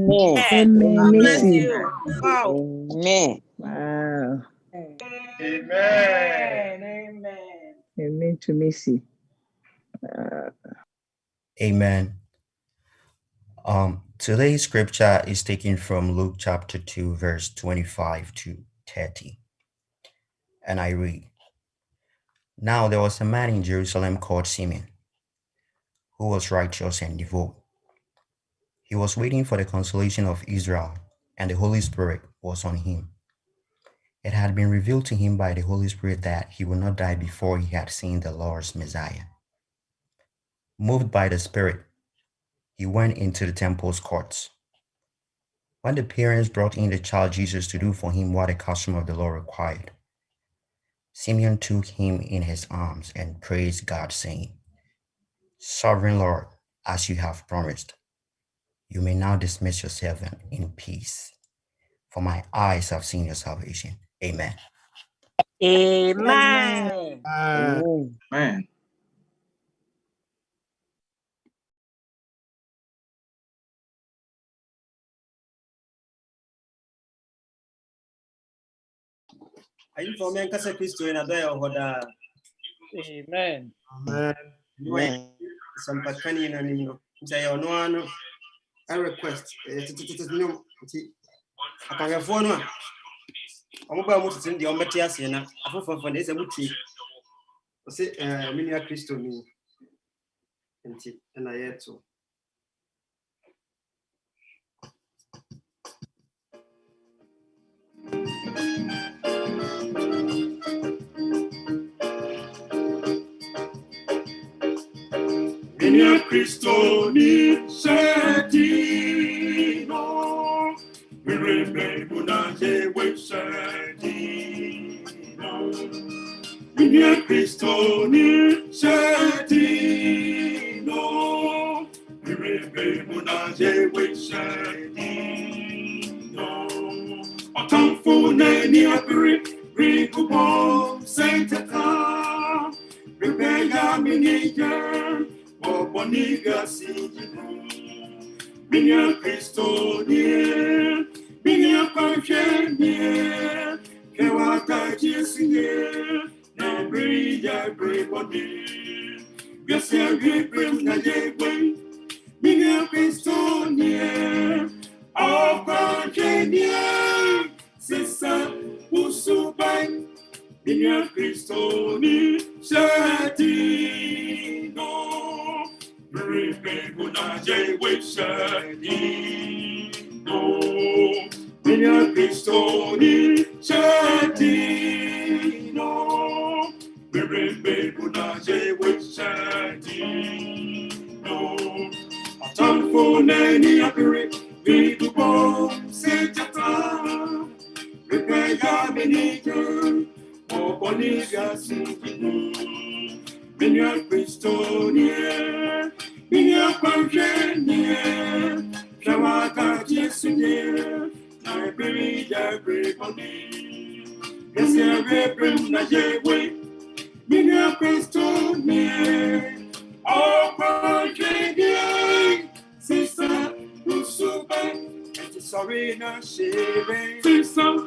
Amen. Bless Missy. you. Wow. Amen. Wow. Amen. Amen to Missy. Amen. Today's scripture is taken from Luke chapter 2, verse 25 to 30. And I read, Now there was a man in Jerusalem called Simeon, who was righteous and devout. He was waiting for the consolation of Israel, and the Holy Spirit was on him. It had been revealed to him by the Holy Spirit that he would not die before he had seen the Lord's Messiah. Moved by the Spirit, he went into the temple's courts. When the parents brought in the child Jesus to do for him what the custom of the law required, Simeon took him in his arms and praised God, saying, Sovereign Lord, as you have promised, you may now dismiss your servant in peace, for my eyes have seen your salvation. Amen. Amen. Amen. Ayi for men kasa Kristo na do ya hoda. Amen. Amen. Sampakani na nino. Ntia ono ano. I request no akanyafo no a omoba mo tete ndi ombeti ase na afofofo na ese muti o se minia Kristo ni nti na yeto. Minia Kristo ni Shadino, Mirembe Munaje we Shadino. Minia Kristo ni Shadino, Mirembe Munaje we Shadino. Otamfune ni apiri, Rikubom Saintaka, Rebella Miniger. Boniga Sijibu, Minia Kristo nie, Minia Panche nie, Kewaka Jesu nie, na brija breboni, Gasia Gibrim na Jebwe, Minia Kristo nie, O Panche nie, Sisa Usubai, Minia Kristo nie, Shatino. People not J with Shadino, Minia Kristo ni Shadino, people not J with Shadino. Atamfune ni apiri, Vidubo Sejata, Rebella Miniger, Boniga Sijibu, Minia Kristo ni Minia Panjenie, Kawaka Jesunie, I believe I break on me. Yes, I bring the Jewe, Minia Christonie, oh Panjenie, Sister Usuban, and sorry not shaving, Sister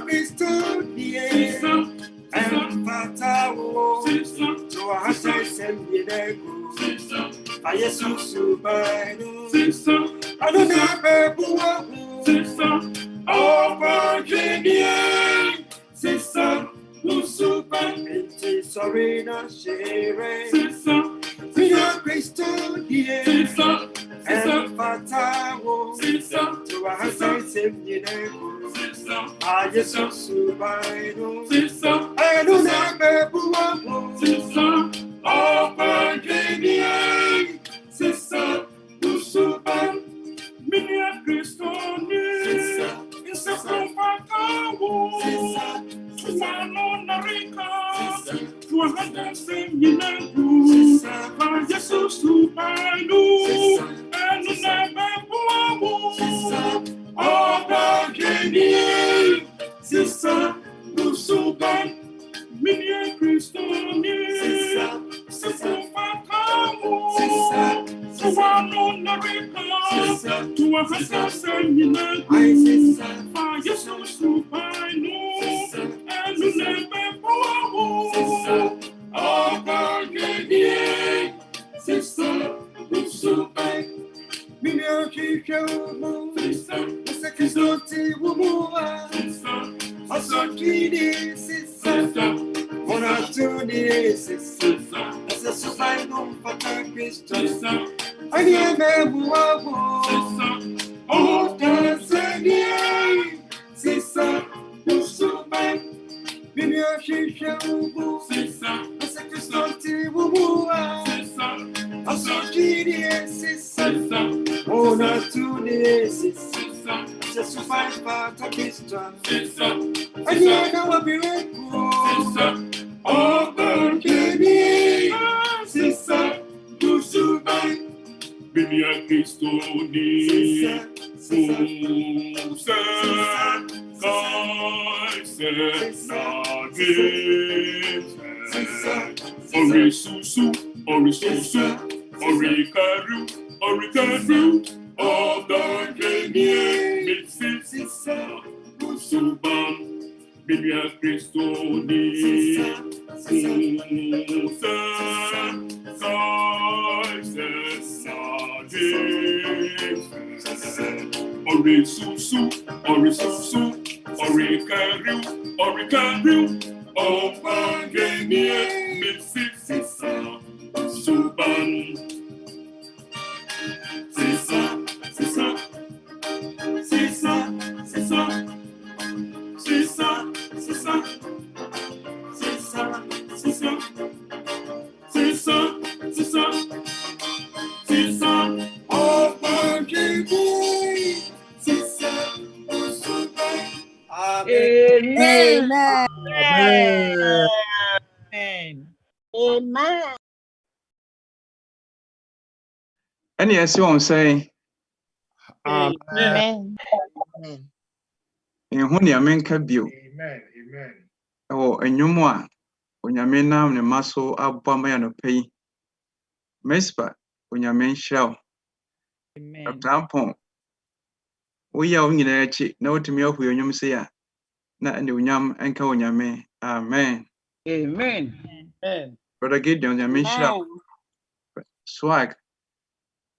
Christonie, and Fatao, to a husband send me there. I Jesus subino, sister. I don't have sister. Oh, Virginia, sister. Usuban, sorry, not sharing, sister. Sister Christo, dear, sister. And Fatao, sister. To a husband send me there. Sister. I Jesus subino, sister. I don't have sister. Oh, Virginia, sister, Usuban, Minia Kristo, sister, it's a Propakawo, sister, no Narika, to a hundred singing and do, sister, Jesus, Subano, and sister, oh, Virginia, sister, Usuban, Minia Kristo, sister, Sister, Sister, And yes, you won't say, Amen. in whom your men can be. Amen. Amen. Oh, and you more when your men now the muscle up by no pay. Mespa, when your men shall. A tampon. We are in a chick, no to me of you say, not in the yam and cow your man. Amen. Amen. Amen. Brother Gideon, your men shall.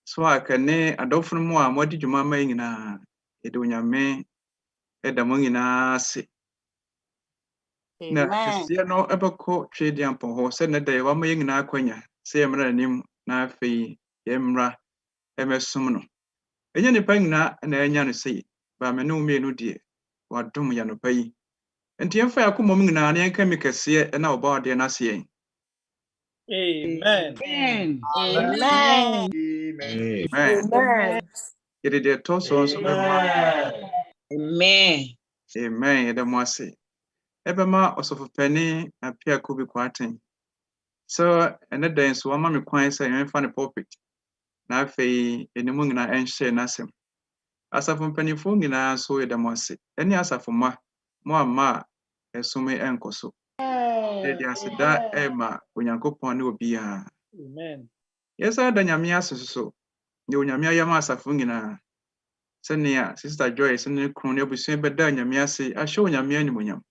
Swag, and nay, a dolphin more. What did your mamma in a your man at the moon in a sick? Na kɛseɛ no ɛbɛkɔ twedi ampɔ hɔ sɛnɛ dɛ wama yɛ nyinaa akwanya sɛ yɛmmra anim na afei yɛmmra ɛmɛsom no ɛnyɛ nipa nyinaa na ɛnya no sɛ ba me ne wo mmienu deɛ wadom yɛ nɔpa yi nti yɛmfa yɛ akoma mu nyinaa na yɛnka mi kɛseɛ ɛna ɔbɔ adeɛ no ase yɛn. Amen. Amen. Amen. Yɛde deɛ ɛtɔ so nso bɛma Amen. amen yɛde mo ase ɛbɛma ɔsɔfopani Apiako bi kwaten so ɛnɛ dɛn nso wama me kwan sɛ yɛmfa ne pulpit na afei ɛnimu nyinaa ɛnhyɛ n'asɛm asafo mpanimfoɔ nyinaa nso yɛde mo ase ɛne asafo ma mo amma a ɛsom ɛnkɔ so yɛde aseda ɛma Onyankopɔn ne obiara. Amen. Yɛsa da nyame ase so ne onyame ayam asafo nyinaa sɛnea sister Joyce ne kron ne abusua bɛda nyame ase ahyɛ onyame animonyam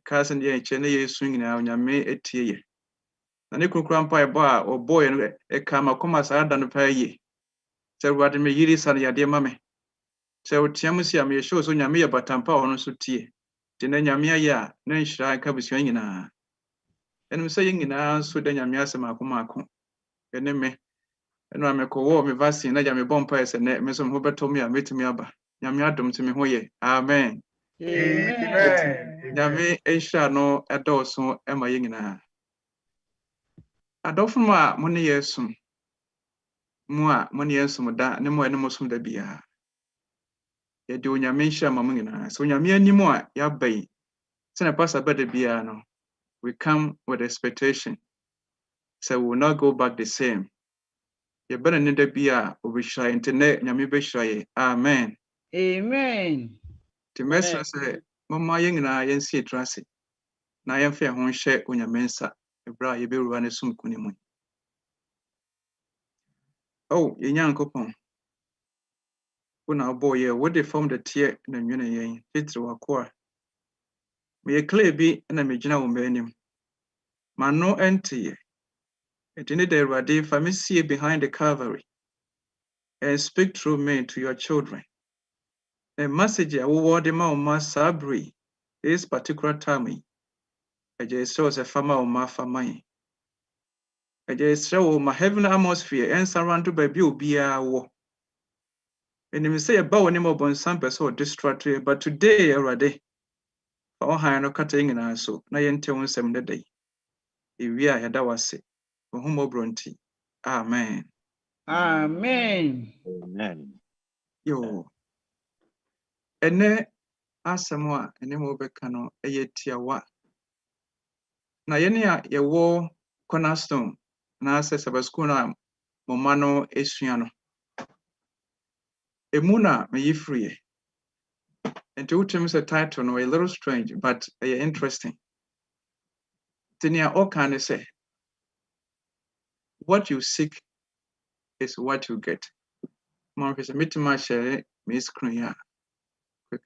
ka sɛ deɛ ɛkyɛ ne Yesu nyinaa onyame etie yɛ na ne kurukura mpa ɛbɔ a ɔbɔ yɛ no ɛka ma kɔma saa da no paa yie sɛ Awurade me yiri sa no yadeɛ ma me sɛ wotia mu si a me yɛhyɛ so nyame yɛ batampa a ɔno nso tie de na nyame ayɛ a na nhyira nka abusua nyinaa ɛnom sɛ yɛn nyinaa nso da nyame ase maako maako ɛne me ɛno a mekɔwɔ me vaccine na gya me bɔ mpa ɛsɛ nɛ me so me ho bɛtɔ me a metumi aba nyame adom to me ho yɛ amen. Amen. Nyame nhyira no ɛdɔɔso ɛma yɛn nyinaa. Adɔfo mu a mo ne Yesu mu a mo ne Yesu da ne mo ɛne mo som da biara yɛde onyame nhyira ma mo nyinaa sɛ onyame anim a yɛaba yi sɛnɛ pastor bɛda biara no we come with expectation so we will not go back the same. Yɛbɛna ne da biara obɛhyira yɛn nti nɛ nyame bɛhyira yɛn amen. Amen. Nti mɛsrɛ sɛ momma yɛn nyinaa yɛnsi yɛtiri ase na yɛmfa yɛn ho nhyɛ onyame nsa ɛberɛ a yɛbɛwura ne som ko ne mu. Oh, Yankopon. When our boy, what they formed the tear in the Union, it's to a core. May a clear be and a major medium. Man no empty. At any day, Radi, if I may see behind the Calvary and speak through me to your children. A message I will word them out, Sabri, this particular time. I just saw a farmer or my family. I just show my heavenly atmosphere and surrounded by Bia war. And you say about any more on some person distracted, but today already, all high no cutting in our so, na yen 7 day. If we are that was it, for whom bronti. Amen. Amen. Amen. Yo, and then asamoa, and then more becano, a yetiawa. Na yenia ye war cornerstone, na says about school momano esuano. Emuna may ye free. And two terms a title no a little strange, but interesting. Tinia all can say, what you seek is what you get. More is a meeting my share, Miss Crea. Quick.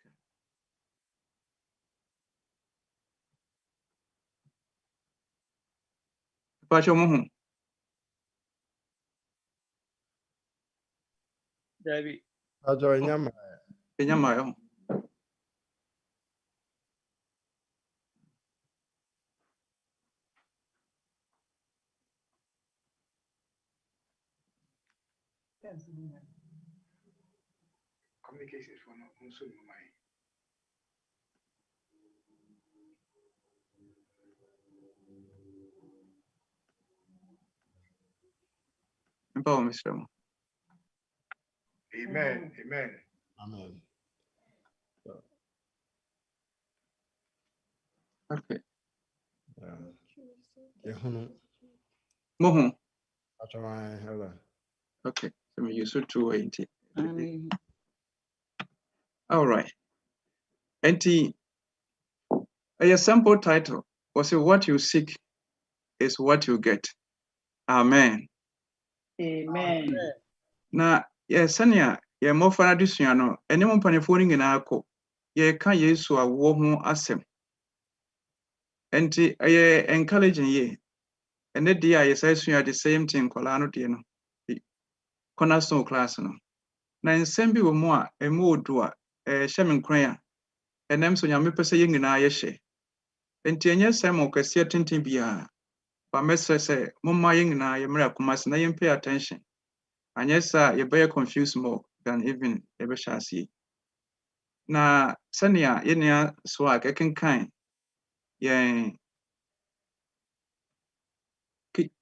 Pacho Mohu, David. Ajo nyama. Penyamayo. Communication for no also in my. Empower Mr. Mo. Amen. Amen. Amen. Okay. Yehunu. Mohu. Atawai hello. Okay. So we use it 280. Amen. All right. And a sample title was what you seek is what you get. Amen. Amen. Na Sanya, ye more for addition, anyone panephoning in Arco, ye can yesu a war home asem. And I encouraging ye, and the dear is at the same thing, Colano Diano, cornerstone class. No. Na nsɛm bi wɔ mu a ɛmu odu a ɛhyɛ me nkran a ɛnam so nyame pɛ sɛ yɛn nyinaa yɛhyɛ nti ɛnyɛ sɛm ɔkɛseɛ tenten biara ba mɛsrɛ sɛ momma yɛn nyinaa yɛmmrɛ akoma ase na yɛmpay attention anyɛ saa yɛbɛyɛ confused more than even yɛbɛhyɛ aseɛ na sɛnea yɛnua so a kɛkenkan yɛn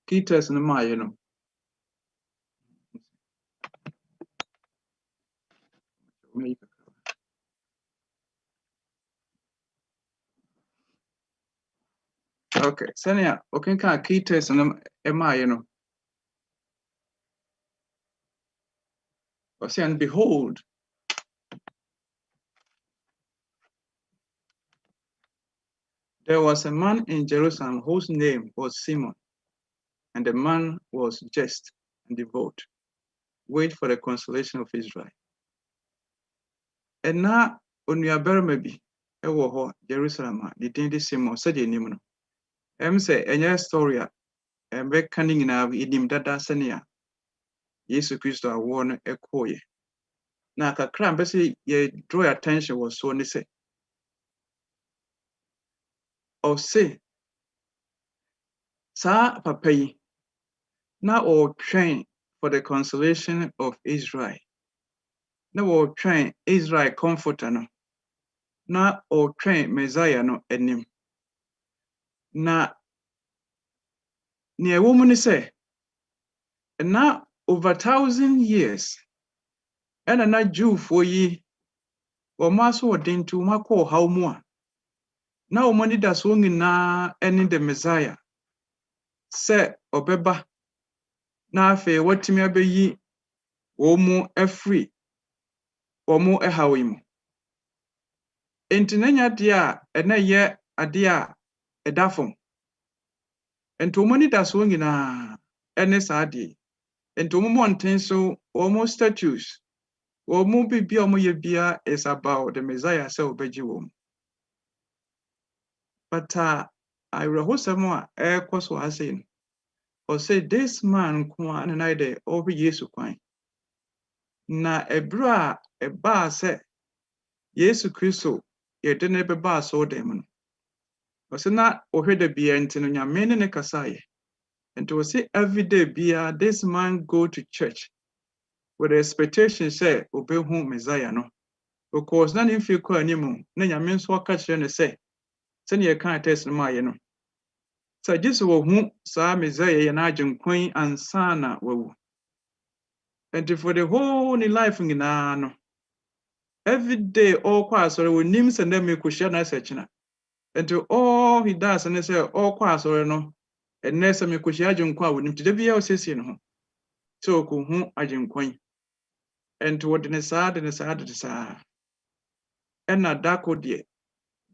kitas no maayɛ no okay sɛnea ɔkenkan kitas no maayɛ no ɔsɛ and behold there was a man in Jerusalem whose name was Simon, and the man was just and devout. Wait for the consolation of Israel. And now, on your maybe, Jerusalem, the dainty Simon said in him. Say, a story, and back canning in our idim dada senia. Yesu Christo a warn a coy. Now, a cram, basically, ye draw attention was so say. Or say, Sa papai, now or train for the consolation of Israel. Na wo twɛn Israel comforter no na ɔtwɛn Messiah no anim na nea ɛwɔ mu ne sɛ na over 1,000 years ɛna na Jewfoɔ yi wɔn aso ɔden nti wɔn akɔ ɔhaw mu a na wɔn ani da so nyinaa ɛne the Messiah sɛ ɔbɛba na afei wɔatumi abɛyi wɔn mu afiri wɔn ɛhaw yi mu nti n'anya adeɛ a ɛna yɛ adeɛ a ɛda fam nti wɔn ani da so nyinaa ɛne saa adeɛ And to mountain so almost statues. Or movie be bia is about the Messiah self bejiwom. But I rehearse more air course was saying. Or say this man kwan and I de over Yesu kwan. Na ebra eba se Yesu Kristo ye de ne beba so dem. Or say na ohwe de bia ntino nyame ne kasaye. And to say every day bia this man go to church with the expectation say obey whom Messiah no. Because none in feel kwa nimu na nyame nso aka kire ne say send ye kan test no ma ye no. So Jesus wo hu sa Messiah ye na agenkwan ansa na wawu. And for the whole ni life ngina no. Every day all kwa sorry we nim send them ko share na sechina. And all he does and say all kwa sorry no. And nessa me ko share agenkwan we nim to be o sesi no. So ko hu agenkwan. And to what the sad and sad. And na dako die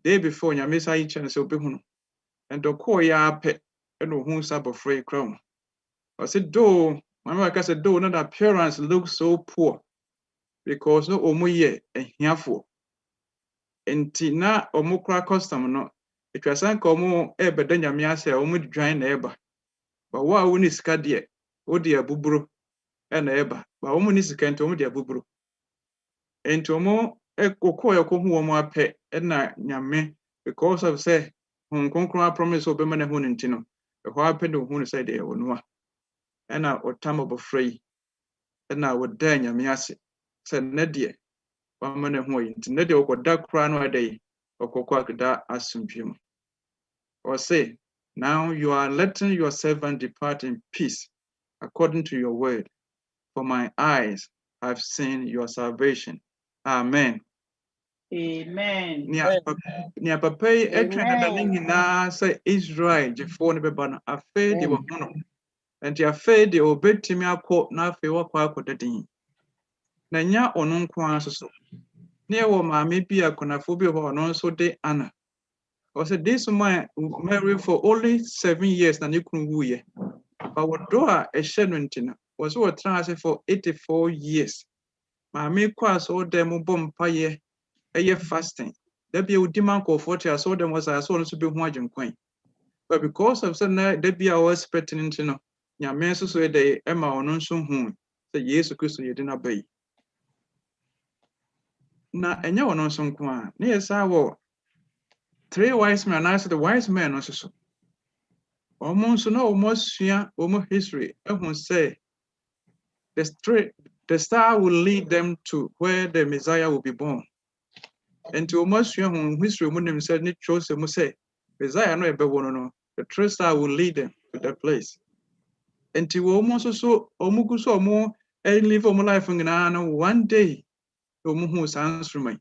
day before nyame sa yi chene se obehu no. And the call ya pet and who Sabbath free crown. I said, do, my mother said, do not appearance look so poor because no omuye and herefore. And tina omukra custom no, it was an como ebe denya se omu dran eba. But what wuni skadie, o dear bubro and eba, but omunis can to dear bubro. And to mo koya ko hu omo ape na nyame because of say hon konkra promise obemane hu ntino. Ehwa ape no hu say de wonwa. Ena otamo bofrei ena woda nyame ase se ne de wamane ho yi ne de okoda kra no adai okokwa akda asumpim or say now you are letting your servant depart in peace according to your word, for my eyes have seen your salvation. Amen. Amen. Nia papa yi etwen da nyina say Israel jefo ne beba no afa de wo no. And your fade the obetimi akọ na afe wakọ akọdedin. Na nya ono nko asoso. Na ye wo maame bi akonafo bi ho no nso de Anna. O say this man married for only 7 years na ne kunu wuye. But what do a ehye no ntina. Was what trans for 84 years. Maame kwa so dem bom paye eye fasting. There be a demand for 40 years so dem was I so no so be hu agenkwan. But because of say na there be I was expecting ntino. Nyame so so de ema ono nso hu se Yesu Kristo ye de na bai na enye ono nso nko a na yesa wo 3 wise men and the wise men no so omo nso na omo sua omo history ehun say the star will lead them to where the Messiah will be born. And to omo sua hun history mo nim say ni chose mo say Messiah no ebe wono no the true star will lead them to that place. And to almost so omuguso omo live omo life ngina no one day omo hu sans remain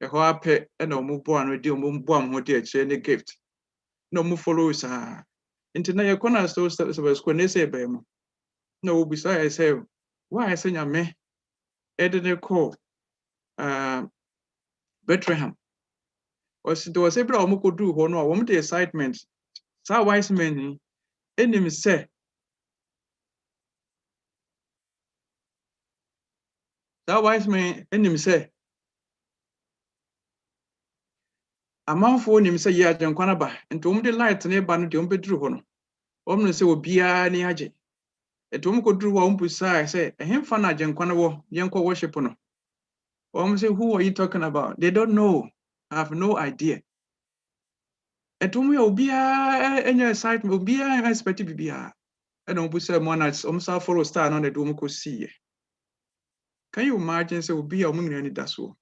e ho ape e na omo bo anu di omo bo am ho di e ne gift no omo follow sa into na yakona so ko ne say be mo no obi say I say why say nyame e de ne call Bethlehem was there was ebra omo ko do ho no omo the excitement sa wise men enim say that wise man enim say amanfo nim say ya agenkwana ba nti the light na ba no de beduru ho no no say obia ni age eto ko duru ho mpusa say ehemfa na agenkwana wo yenko worship no say who are you talking about? They don't know. I have no idea. Eto ya obia enya excitement obia expect bibia e na mpusa mo na say follow star no na do ko see. Can you imagine say obia omo nyina ni daso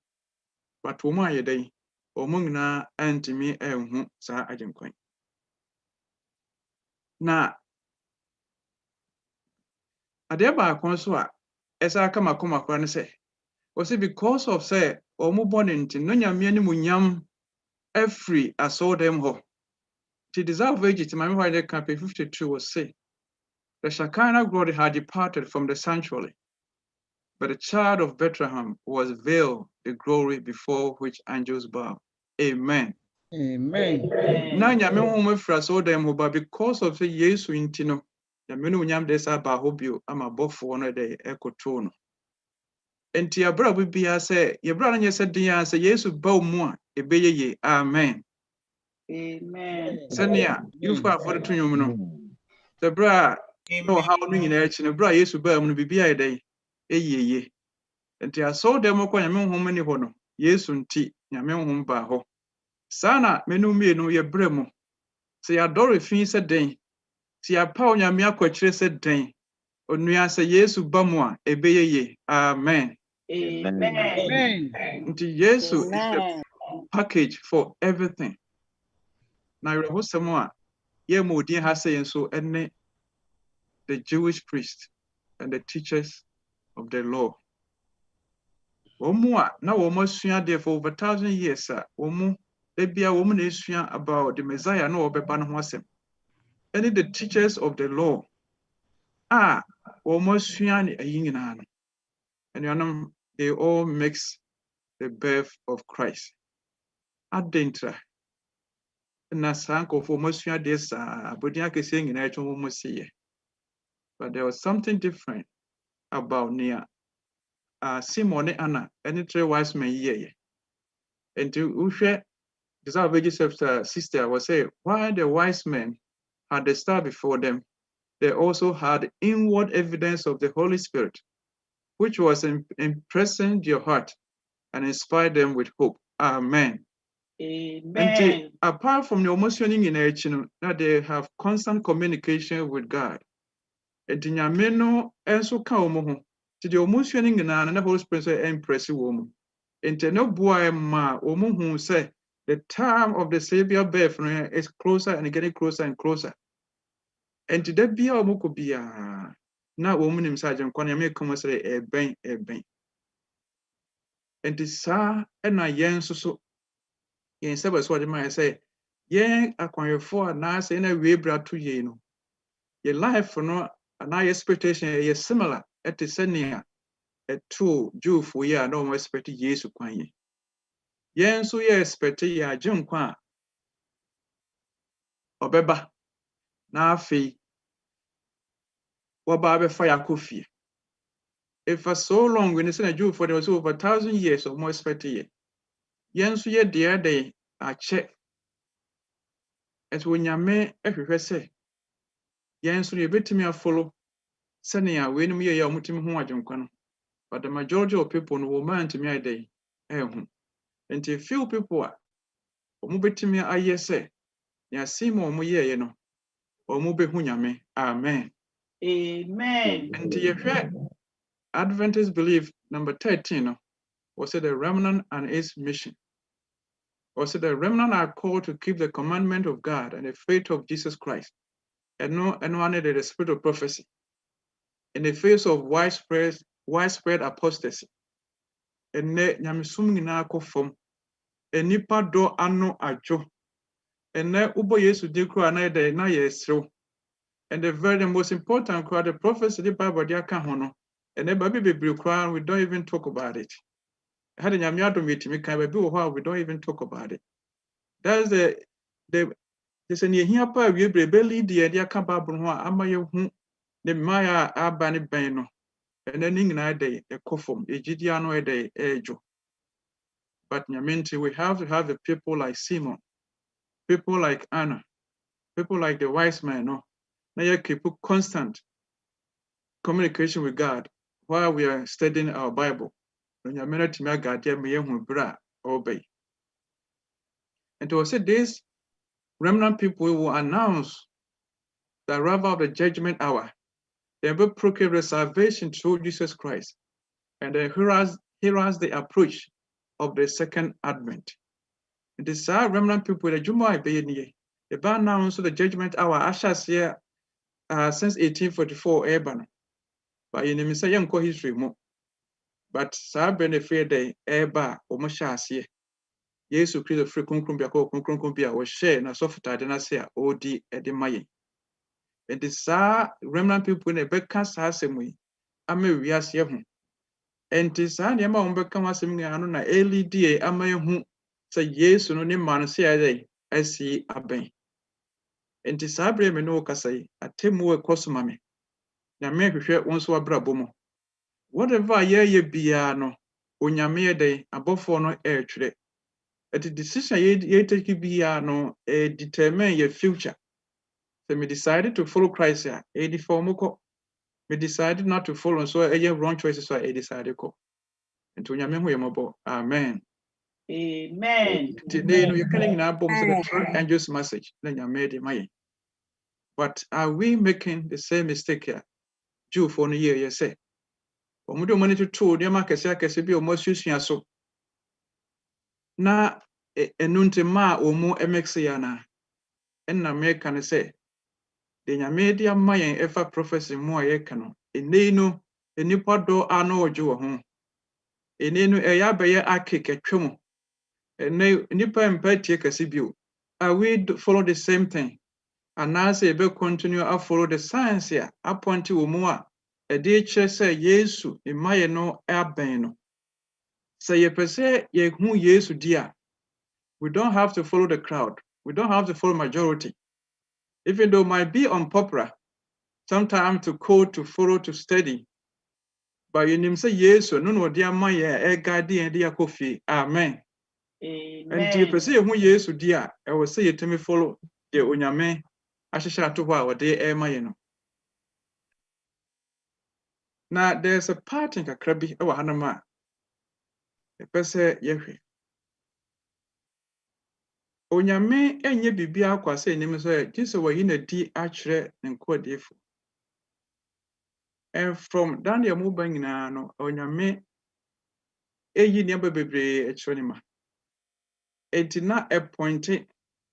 but omo ayedai omo nyina antimi enhu sa agenkwan na ade ba akon so a esa kama koma kwa ne say was it because of say omo born nti no nyame ani munyam every I saw them ho to deserve age to my why they can 52 was say the Shekinah glory had departed from the sanctuary, but the child of Bethlehem was veiled the glory before which angels bow. Amen. Amen. Na nyame ho mafra so dem ho ba because of say Yesu intino na menu nyam de sa ba hobio ama bofo no de ekoto no enti abra bibia se yebra no nyese din ya se Yesu ba mu a ebeyeye amen Amen. senia yufu afore to nwum no se bra no ha no nyina echi no bra Yesu ba mu no bibia ede eyeye enti aso de mo kwa nyame honhom ni ho no Yesu nti nyame honhom ba ho sana menu mienu yebrɛ mu se yadore fi se den se yapa onyame akwakire se den onua se Yesu ba mu a ebeyeye amen Amen. nti Yesu is the Amen. package for everything na yɛhosɛm a yɛma odin ha sɛ nso ɛne the Jewish priest and the teachers of the law wɔn a na wɔn asua deɛ for over 1,000 years a wɔn ebia wɔn na esua about the Messiah na wɔbɛba no ho asɛm ɛne the teachers of the law a wɔn asua ne ayi nyinaa no anuanom they all mix the birth of Christ adentra na saa nkɔfoɔ wɔn asua deɛ saa abɔden akɛseɛ nyinaa atwa wɔn si but there was something different about Nia Simon and Anna and 3 wise men here. And to Ushe, the sister was say, why the wise men had the star before them, they also had inward evidence of the Holy Spirit, which was impressing your heart and inspired them with hope. Amen. Amen. And apart from the emotioning in H, that they have constant communication with God. And in Yameno, and so come to the emotioning and the Holy Spirit impressive woman. And no boy ma woman who say the time of the Savior birth is closer and getting closer and closer. And to that be a mukubia now woman himself and Kwanya may come say a bang. And this sa and I yen so in Sabbath what I say, yen acquire for now saying a way brought to ye no. Your life for no an eye expectation is similar at the senior. A true Jew for ya no more expect Yesu kwanye. Yen so ye expect ya Jim kwa obeba na afi waba be fire coffee. If for so long when it's a Jew for there was over 1,000 years or more expect ye. Yen so ye dear day a check as when ya me everywhere say. Yen so ye bit me a follow. Senia when me ya mutim ho adwenkwa. But the majority of people no man to me a day. And few people are omubetimi aye say ya simo omu ye no omubehu nyame amen Amen. and ye Adventist belief number 13 no was the remnant and its mission was the remnant are called to keep the commandment of God and the faith of Jesus Christ and no one the spirit of prophecy in the face of widespread apostasy and ne nyamesum nyina akofom enipa do ano adwo and ne ubo Yesu de kro na de na yesrew. And the very most important crowd, the prophecy, the Bible, they are no. And the baby crowd, we don't even talk about it. I had a Yamiado meeting, we don't even talk about it. That's there's a near part we belly, the idea come back from what am I the Maya Abani Bano. And then in a day, a coffin, a Gidiano a day, a Joe. But Yaminti, we have to have the people like Simon, people like Anna, people like the wise man, no. Now you keep constant communication with God while we are studying our Bible. And to say this, remnant people will announce the arrival of the judgment hour. They will proclaim the salvation through Jesus Christ. And then here's the approach of the second advent. And this remnant people, the Juma they announce the judgment hour Asha's here since 1844 urban. But in the Messiah history more. But sa benefit day eba omoshase Yesu Kristo free konkron bia wo share na sofita na se a odi ede maye. And the sa remnant people na beka sa asem yi ama wiase ho. And the sa ne ma beka asem ni anu na LDA ama hu say Yesu no ne man se ade asi aben. Enti saa bere me no kasa yi atemu e kosoma me. Nyame hwehwe wonso abrabo mo. Whatever ye bia no onyame dey abofo no e twere. At the decision ye take bia no determine your future. So me decided to follow Christ here. Me decided not to follow, so wrong choices. So I decided to. And to nyame hu yemabo. Amen. Amen. Today, you can now bomb the true angels message. Then you made it. But are we making the same mistake here? Jew for a year, you say. Omudo money to two, dear Marcus, be almost using so. Na enunte ma or more MXiana. And American say. The Yamedia Mayan ever prophecy more ekano. Eneno, a nipa do ano Jew home. Eneno a yabe a kick a chumo. And nipa and pet take a sibu. Are we follow the same thing? And now say be continue to follow the science here. Appoint to more. A dear say Yesu, in my no airbano. Say ye per se ye who Yesu dear. We don't have to follow the crowd. We don't have to follow majority. Even though it might be unpopular, sometimes to quote, to follow, to study. But you name say Yesu, no dear my guardian and dear coffee. Amen. And dear per se who Yesu dear, I will say it to me follow the unyame. I shall to wow, dear my. Now there's a part in Kakrabi, our Hanama. A person, Yehi. Onyame enye bibia kwa say nim so Jesus were in a di achre nkodefo. And from Daniel Mubang na no onyame eyi niamba bebre echonima. It did not appoint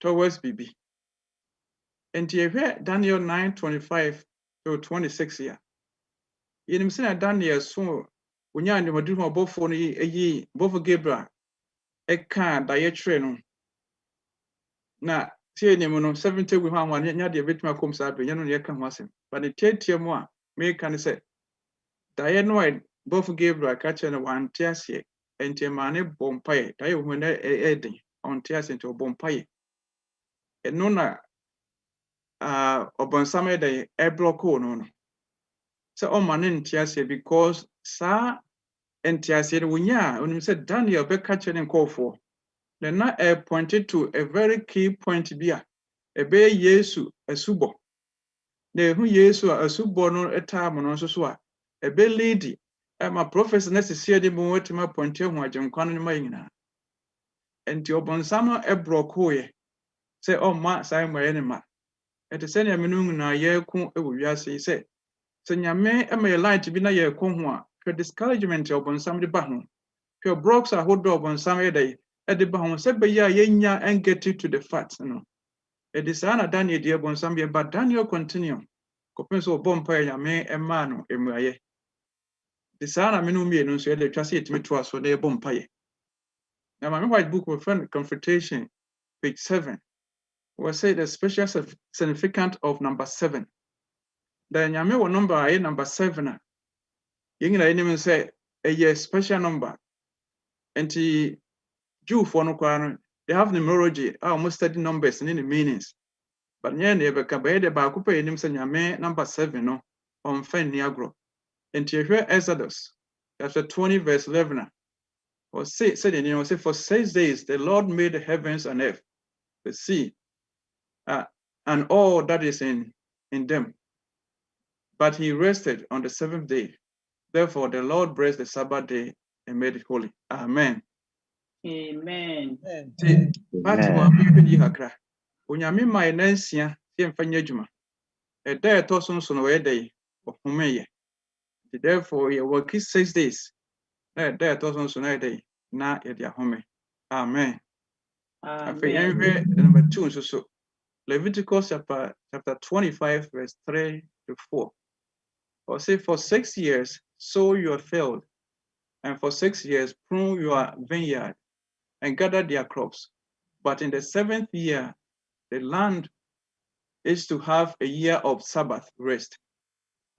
towards bibi. And here Daniel 9:25 to 26 year. Yenim say Daniel so unya ndi madu ho bofo no eyi bofo Gabriel eka da yetre no. Na tie ni no 70 we ho nya de betima kom sa be nya no ye ka ho asem. But the tie mu a me kan say daye no both Gabriel catch no one tiase enti mane bompaye daye hu na eden on tiase enti bompaye eno na obonsam daye e block no no so o mane tiase because sa entiase no nya onim say Daniel be catch ne nkofo na pointed to a very key point bia e be Yesu asubo na hu Yesu asubo no etam no so a e be lady my prophecy necessary mo wetima point hu agenkwan no ma yina enti obonsam ebroko say oh ma sai mo ye ne ma enti se ne menu na ye ku ewo wiase say se nyame e me light bi na ye ko ho a hwe discouragement obonsam de ba ho hwe brokes ahodo obonsam ye dai e de ba ho se be ya ye nya and get to the facts no e de sa na Daniel de obonsam be but Daniel continue ko penso bompa nyame e ma no emuaye the sana menu me no so dey twase etime to aso dey bompaye. Now my white book of confrontation page 7 was say the special significance of number 7. The nyame wo number ay number 7 yin na enim say a special number. And the Jew for no kwano they have numerology almost study numbers and the meanings. But nya na be ka be de ba ko pa enim say nyame number 7 no on fan ni agro. And here Exodus chapter 20 verse 11 or say for 6 days the Lord made the heavens and earth, the sea, and all that is in them. But he rested on the 7th day. Therefore the Lord blessed the Sabbath day and made it holy. Amen. Amen. Onyame ma enansia se mfanya adwuma. E day toso so no we day ohumeye. Therefore you work 6 days. Na day toso so na day na ye dia home. Amen. Amen. Number 2 so Leviticus chapter 25 verse 3 to 4. Or say for 6 years sow your field, and for 6 years prune your vineyard and gather their crops. But in the 7th year the land is to have a year of Sabbath rest,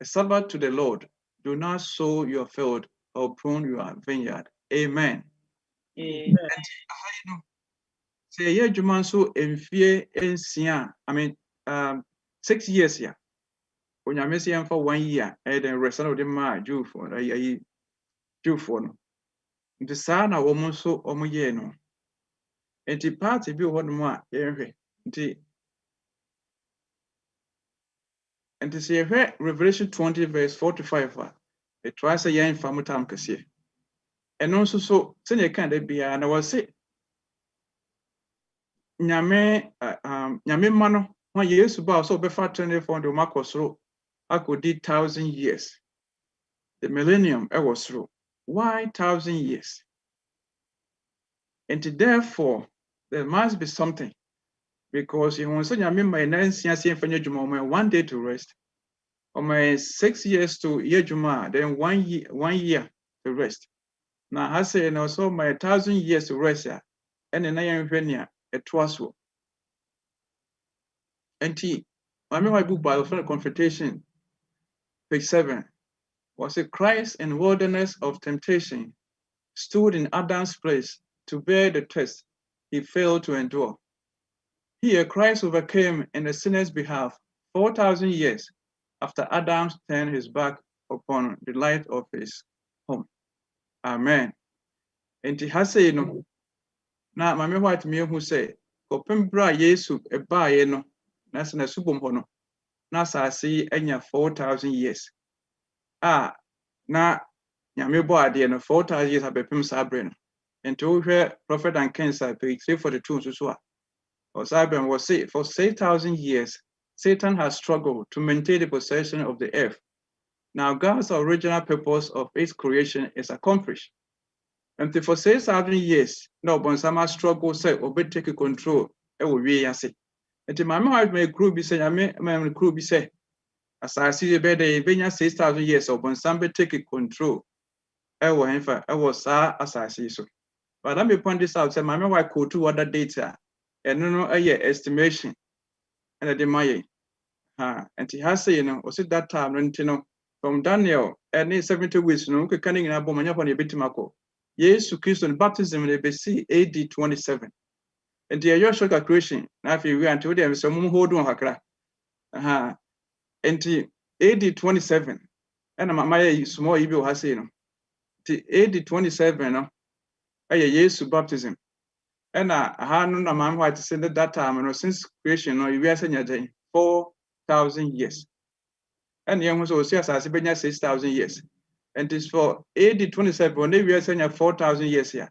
a Sabbath to the Lord. Do not sow your field or prune your vineyard. Amen. Amen. Say ye juman so enfie ensia. I mean 6 years ya onyame si yɛmfa 1 year then rest na ɔde maa Jewfoɔ Jewfoɔ no nti saa na wɔn nso wɔn yɛɛ no nti party bi wɔ hɔnom a yɛhwɛ nti sɛ yɛhwɛ Revelation 20 verse 4-5 a ɛtoa sɛ yɛmfa mo tam kɛseɛ ɛno nso so sɛnea yɛka da biara na wɔse nyame ma no ho Yesu ba sɛ ɔbɛfa atrenefoɔ de wɔn akɔ soro akɔdi 1,000 years the millennium ɛwɔ soro. Why 1,000 years? And therefore, there must be something. Because you want to say, I'm 1 day to rest. Or my 6 years to Yejuma, then 1 year to rest. Now, I say, and also my 1,000 years to rest, and then I am Venia, a twasso. And my book by the Confrontation, page 7, was a Christ in wilderness of temptation, stood in Adam's place to bear the test he failed to endure. Here, Christ overcame in the sinner's behalf 4,000 years after Adam turned his back upon the light of his home. Amen. And he has said, no. Now, Mammy White me who say, Kopem bra Yesu eba ye no, nasa na subom hono, nasa see enya 4,000 years. Na nyame bo ade no 4,000 years abepem sa abre no. And to hear Prophet and Cancer, page 342 so. Or Sabbath was say for 6,000 years, Satan has struggled to maintain the possession of the earth. Now God's original purpose of its creation is accomplished. And for 6,000 years, no Bonsama struggle say or be take control. It will be as it. And my wife may crew be say, I may crew be say, as I see the bed, they 6,000 years of Bonsamba take control. I was as I see so. But let me point this out, say my wife could do other data. And no estimation and the Maya. And he has said, was it that time, from Daniel, and 70 weeks, no, canning in a bomb upon a bitimako. Yes, Christian baptism in the BC AD 27. And the Yoshua creation, now if you were until them, some hold on Hakra. And the AD 27, and my small evil has seen. The AD 27, yes, baptism. And I had no man white to send at that time, and since creation, no, you are saying 4,000 years. And young was also as 6,000 years. And this for AD 27, when we are saying 4,000 years here.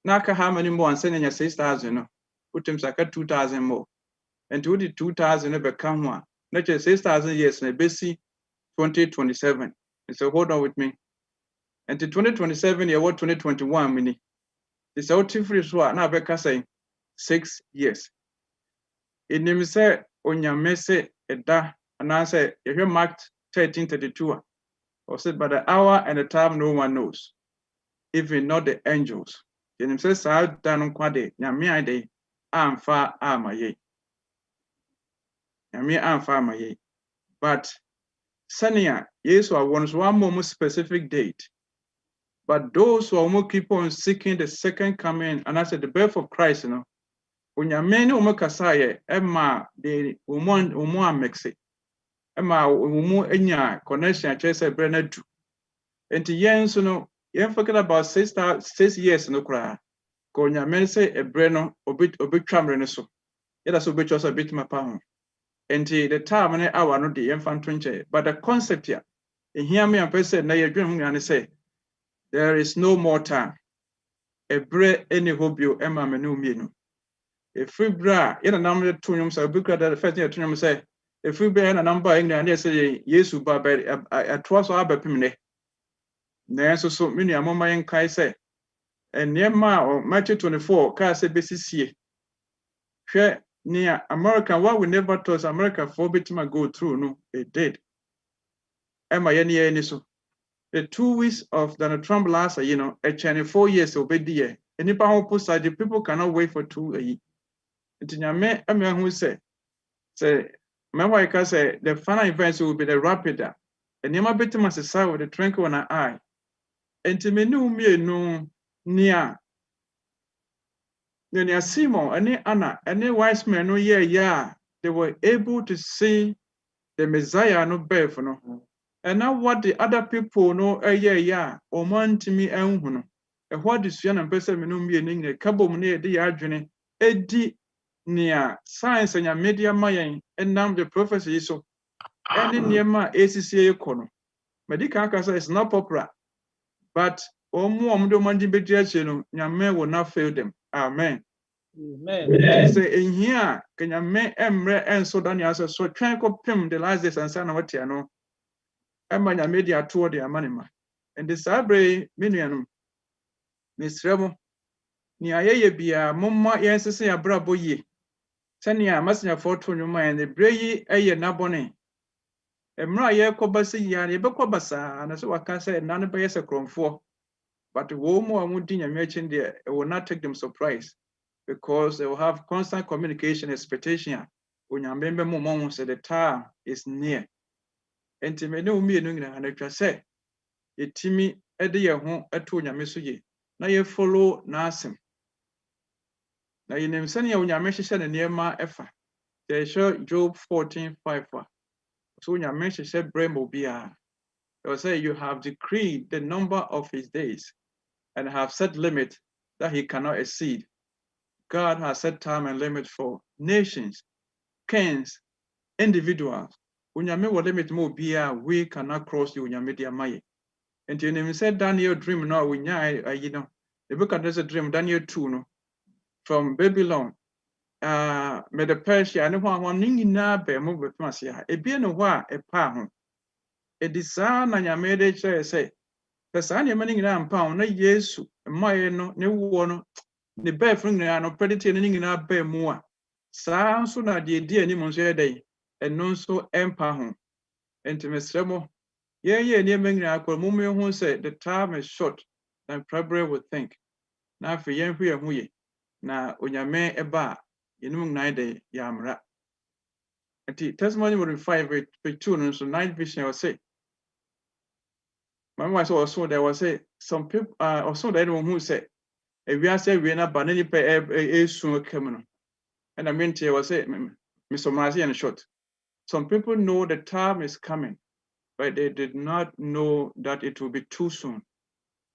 Naka how many more and sending 6,000, no, put them like 2,000 more. And to the 2,000 ever come one. Not just 6,000 years, and BC 2027. And so hold on with me. And to 2027, year what 2021 mini. It's all different. Now, Becca say 6 years. In him say, on your message, and I say, if you marked 1332, or said, by the hour and the time no one knows, even not the angels. In him says, I done quade, Yamia day, I'm far, am ye. Yamia, I'm far, my ye. But, Sania, yes, I want one more specific date. But those who are keep on seeking the second coming, and I said the birth of Christ, when you many umakasaye, Emma, the woman mexe, Emma, enya connection, chase a Brenner. And to yen, so you forget about 6 years, no cry. Konya men say a Brenner, obit chamber, so it has obit us a bit my pound. And the time and hour, not the infant 20, but the concept here, and hear me and person, now you're dreaming and say, there is no more time. A bread any hobio Emma menu menu. A free bra in a number of tunes, a book that the first year to say, a free bear and a number in the say, yes, but a twas or abapimine. There's so many among my Kai say, and near ma or Matthew 24, car say BCC. Share near America, what we never thought America for bit go through, no, it did. Emma any so. The 2 weeks of Donald Trump last year, a 24 years of year. And if I post the people cannot wait for 2 years. It's a man who say, my wife can say the final events will be the rapid. And you might be must decide with the twinkle in an eye. And to me, no near Simon, any Anna, any wise man, no, yeah, they were able to see the Messiah no birth no. And now what the other people know, yeah, or man to me and who. And what is Yan and Person Minumi and Cabo near the Adjuni, Eddie near science and your media mayan, and now the prophecy so. Any near my ACCA corner. Medical Casa is not popular, but more do man debate, Yame will not fail them. Amen. Amen. Say in here, can you make Emre and so Daniel so try to pim the last days and son of what you know. Emma media toward the manima. And the Sabre Minianum, Miss Rebel, near ye be a mumma yes, say a bravo ye. Tanya Massina fortune your mind, the bray a ye nabone. Emra ye cobasi yan, a bacobasa, and so I can say none by a cron for. But the woman won't dinner merchant there, it will not take them surprise. Because they will have constant communication expectation. When you remember moment say the time is near. And to me no me and I say a timmy edi home at Nyame na ye follow Nasim. Na in him send ya Nyame and near ma efa. They show Job 14:5. So Nyame said Bremo bia. They will say you have decreed the number of his days and have set limit that he cannot exceed. God has set time and limit for nations, kings, individuals. Unyame will limit more bia we cannot cross you unyame dia maye. And you name said Daniel dream no winya you know. The book of a dream Daniel 2 no from Babylon. Me the Persia and one ningi na be mo be masia. E bia no wa e pa ho. E disa na nyame de che say. Pesa na mani na mpa na Yesu maye no ne wo no ne ba fun na no predicate ne nyina ba mu a saa nso na de di ani mo nso e dai eno nso empa ho entimesremo ye ne manyina akwa mu me hu say the time is short and probably would think na afi yen hwe hu ye na onyame eba yenum nnan de yamra ati testimony number 5:2 no so night vision was say my wife also there was say some people also there who say if we are say we na banani pe sun kem no and I mean to was say Mr. Marzi in short some people know the time is coming but they did not know that it will be too soon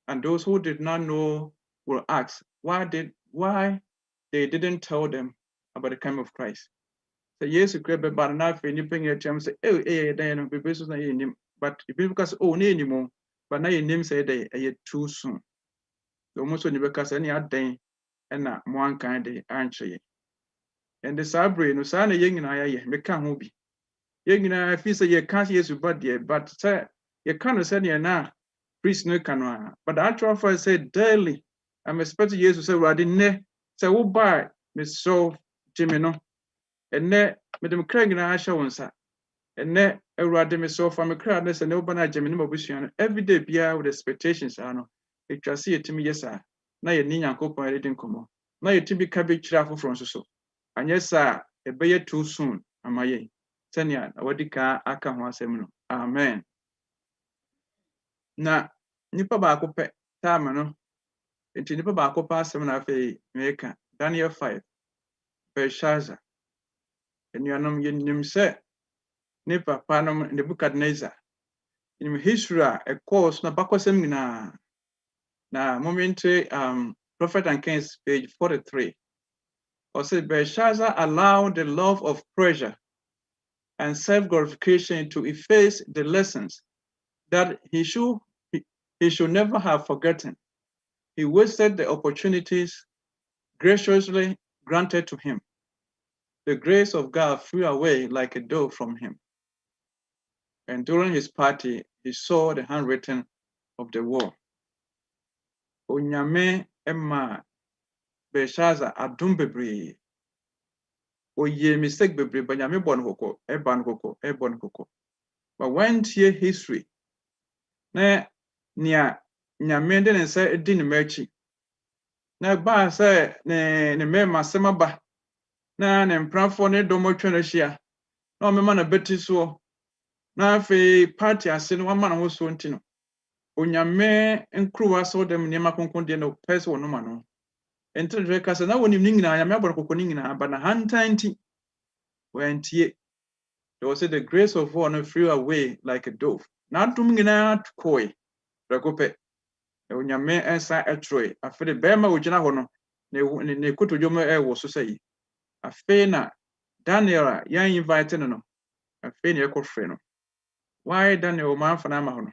and those who did not know will ask why they didn't tell them about the coming of Christ. So yes, you could be bad enough and you bring your chance say then be business na him but if because anymore but now your name say they are too soon. So most of you because any day and na one kind of answer. And the Sabre no sana yeng na ya me kan ho bi. Yeng na fi say you can't yes but say you can't say na priest no can but the actual first say daily I'm expecting yes to say we ne say wo buy me so Jimmy no and ne me dem kra nyina ahya wonsa and ne awurade me so for me kra na say ne oba na Jimmy no mabusuan every day bia with expectations ano it was see etimi yesa na ye ni Nyankopon reading komo na ye tibi ka be kira afoforo nso so anya sa e be too soon amaye senia wadi ka aka ho asem no amen na nipa ba ko pe time no enti nipa ba ko pa asem na fe meka Daniel 5 Belshazzar enuanom yenim se nipa panom Nebukadnezar in history a course na bakosem nyina na moment Prophet and Kings page 43 or say Belshazzar allowed the love of pleasure and self-glorification to efface the lessons that he should never have forgotten. He wasted the opportunities graciously granted to him. The grace of God flew away like a dove from him. And during his party, he saw the handwriting of the war. Onyame Emma Belshazzar adum bebree. Oye mistake bebree, but nyame bon koko, ebon koko. But when tie history, na nia nyame de ne say di ne machi. Na ba say ne mema semaba. Na ne mpranfo ne domotwe no hia. Na o mema na beti so. Na fe party ase no wama na ho so ntino. Onyame nkruwa so dem niema konkon de no pese wono ma no. Entre kasa na wonim nyina nyame abon koko nyina ba na hantanti. when tie. They will say the grace of God flew away like a dove. Not to me na koi. Rekope. Onyame ensa etroe. Afede bema ujina hono. Ne kuto jome wo so say. Afe na Daniel yan invite no. Afe ne ekofre no. Why Daniel man fana ma hono.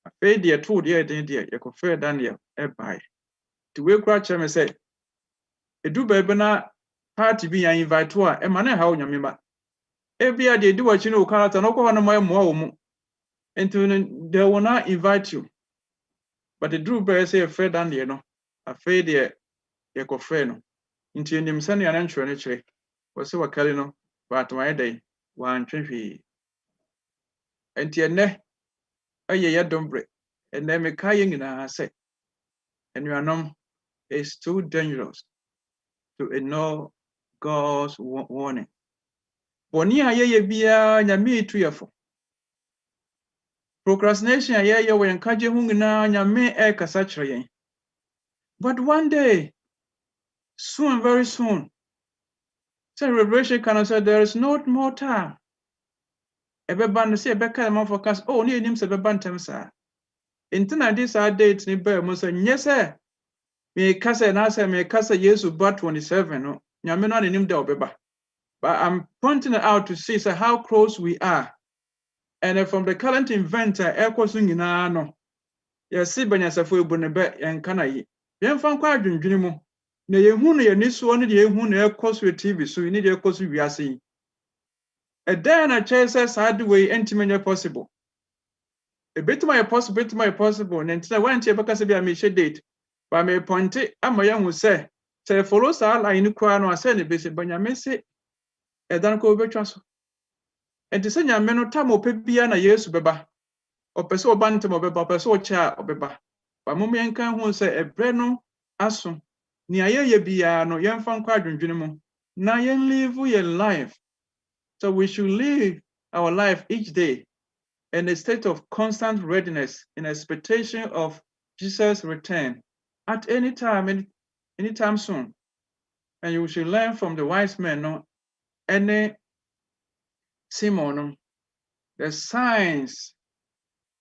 Afe de to de den de ekofre Daniel e bai. To we kura cheme say edu bebe na party bi yan invite to a e ma na ha onyame ba. Ebia de di wachi no kanata no ko no mo wo mu. Into they will not invite you. But the Drew Bear say a friend and you know, a fade ye friend. Into him sending an entry and a was so a calino, but my day, 120. And your neck, a ye don't break, and then me crying in a say, and you are no, it's too dangerous to ignore God's warning. Bonia ye be a me to your phone. Procrastination, ye when kaji hungina, ya me a casachre. But one day, soon, very soon, celebration can say there is not more time. Everybody say Becca man forecast. Oh, near him say Bebantem sir. Intina this our date ni bear mo say yes sir. Me kasa na say me kasa Yesu but 27 no. Nyame no anim da obeba. But I'm pointing it out to see say how close we are. And from the current inventor ekoso nyina no. Yes see banyasafo ebu ne be enka na yi. Yemfa nkwa adwendwene mu. Na yehu no ye niso no de yehu na ekoso TV so ni de ekoso wiase yi. A day and a chase says hard way intimate possible. A bit my possible, and until I went to because I may date. But may point it, I'm a young who say follows all I knew crown or send a basic but I say a danko betrasel. And to send your men of time or pepiana years beba or peso bantam or beba peso chair or beba. But Mummy can who say a breno asum near ye be no young fan quadrant junimo. Now you live your life. So we should live our life each day in a state of constant readiness in expectation of Jesus' return at any time, anytime soon. And you should learn from the wise men, no, any Simon, the signs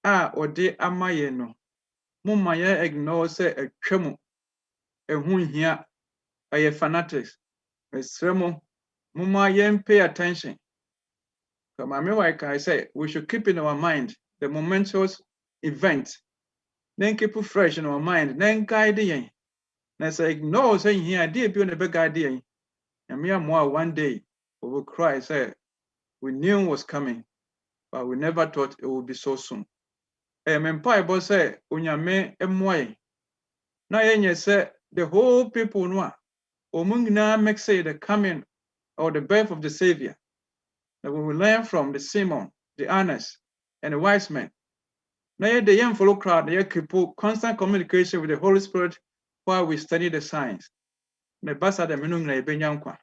are or de amayeno. Mumaya ignore say a tremo, a hun here, a fanatics, a sermo, Mumaya pay attention. So like I say, we should keep in our mind the momentous event. Then keep it fresh in our mind. Then guide the and say, ignore saying here, dear, be on a big idea. And me and more one day we will cry, say, we knew it was coming, but we never thought it would be so soon. And when Bible say, Unyame emwai. Now you say the whole people know. Omungna make say the coming or the birth of the Savior. That we will learn from the Simon, the honest, and the wise men. Now the young follow crowd, they keep constant communication with the Holy Spirit while we study the science. The basa the menung na ibenyankwa.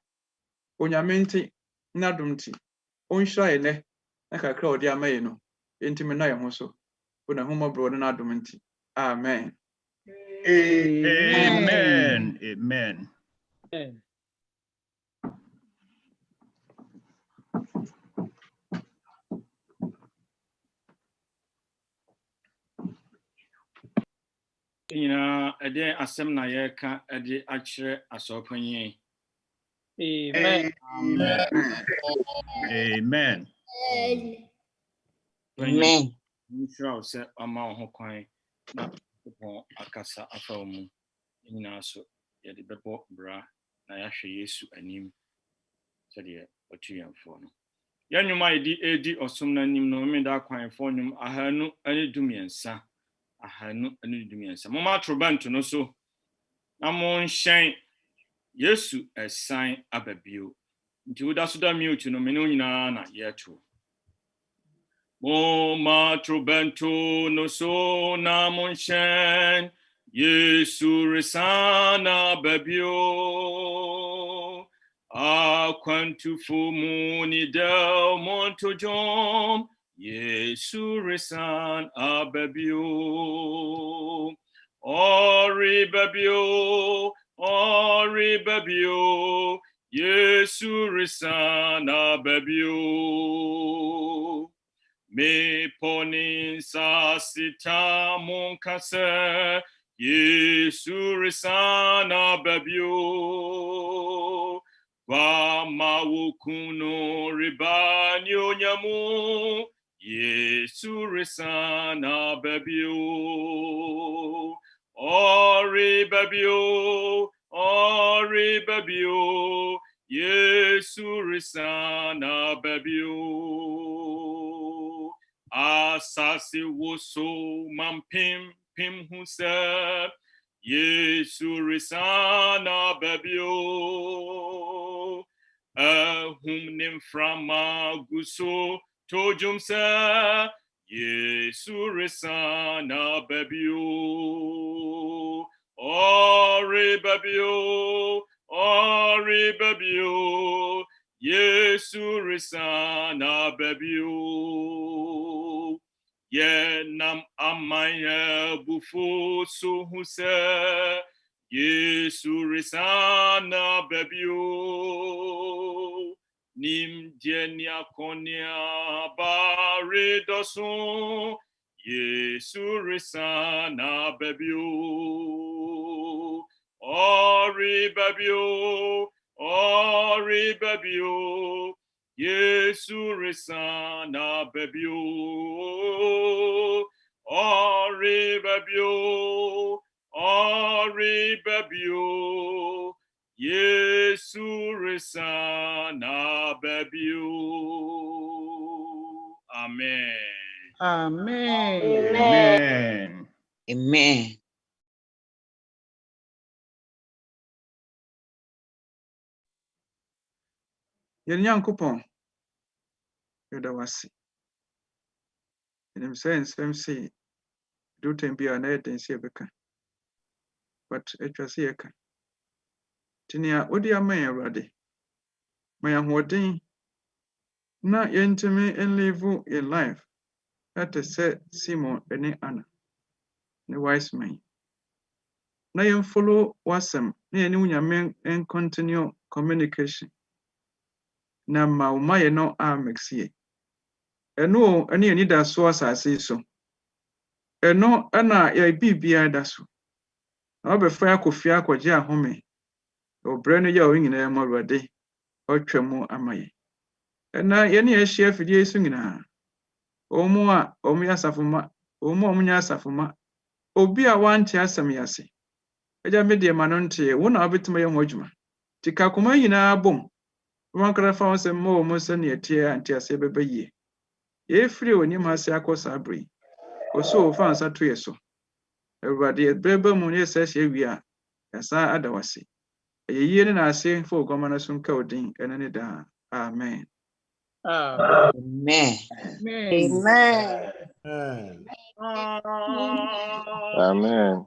Onyamenti nadumti. Onshra ene na kakra odi amaye no. Enti me na ye ho so. Una homo bro na nadumti. Amen. Amen. Amen. Amen. Ede asem na yeka ede akire asopanyin. Amen. Amen. Amen. Nshira se ama ho kwan na akasa afa mu. Nyina so ye de bebo bra na yahwe Yesu anim. So de otu yamfo no. Yanwuma edi osum na anim no me da kwan fo nyum ahanu ani dumiensa. Ahanu ani dumiensa. Mama trobanto no so. Na mo nhyen Yesu esan ababio. Nti woda so da mute no me no nyina na yeto. Mama trobento no so na mo nhyen Yesu resan ababio. Akwantu fumu ni del monto jom Yesu resan ababio. Ori babio, Yesu risana babio. Me ponin sa sita mon kase. Yesu risana babio. Va mawukuno ribanyo nyamu. Yesu risana babio. Ori babio. Ori babio. Yesu risana babio. Asasi woso mampim pim huse. Yesu risana babio. Ahum nimframa guso tojum se. Yesu risana babio. Ori babio. Ori babio. Yesu risana babio. Ye nam amaya bufo so huse. Yesu risana babio. Nim jenya konya bare doson. Yesu risana babio. Ori babio. Ori babio. Yesu risana babio. Ori babio. Ori babio. Yesu risana babio. Amen. Amen. Amen. Amen. Yɛn Nyankopɔn, yɛda wo ase. Yɛnim sɛ nsɛm se dutam bi a na yɛden sɛ yɛbɛka, but atwa sɛ yɛka. Nti nea wode ama yɛn Awurade, ma yɛn ahoɔden na yɛntumi live yɛn life ɛte sɛ Simon ne Anna ne wise men. Na yɛmfollow w'asɛm na yɛne wo Nyame continue communication. Na ma wo ma yɛ no amɛksie. Ɛno ɛne yɛn anidaso asase yi so. Ɛno ɛna yɛ biribiara da so. Na wabɛfa akɔ fie akɔgye ahome. Ɔbrɛ no yɛ a wɔn nyinaa mu Awurade ɔtwa mu ama yɛn. Ɛna yɛne yɛahyia afidie yi so nyinaa. Wɔn a wɔyɛ asafomma, wɔn a wɔnyɛ asafomma, obi a wante asɛm yi ase. Agya me deɛ ma no nteɛ, wo na wobɛtumi ayɛ ho adwuma. Nti ka akoma nyinaa bom. Wɔn ankara fa wɔn nsɛm ma wɔn sɛnea ɛteɛ a nteaseɛ bɛba yie. Yɛfiri w'anim ase akɔ saa bere yi. Ɔso fa nsa to yɛ so. Awurade yɛbrɛba mu ne yɛsɛ hyɛ awie a, yɛsan ada wo ase. Ɛyɛ yie ne n'ase fa oguama no so nka wo din ɛne ne daa. Amen. Amen. Amen. Amen. Amen.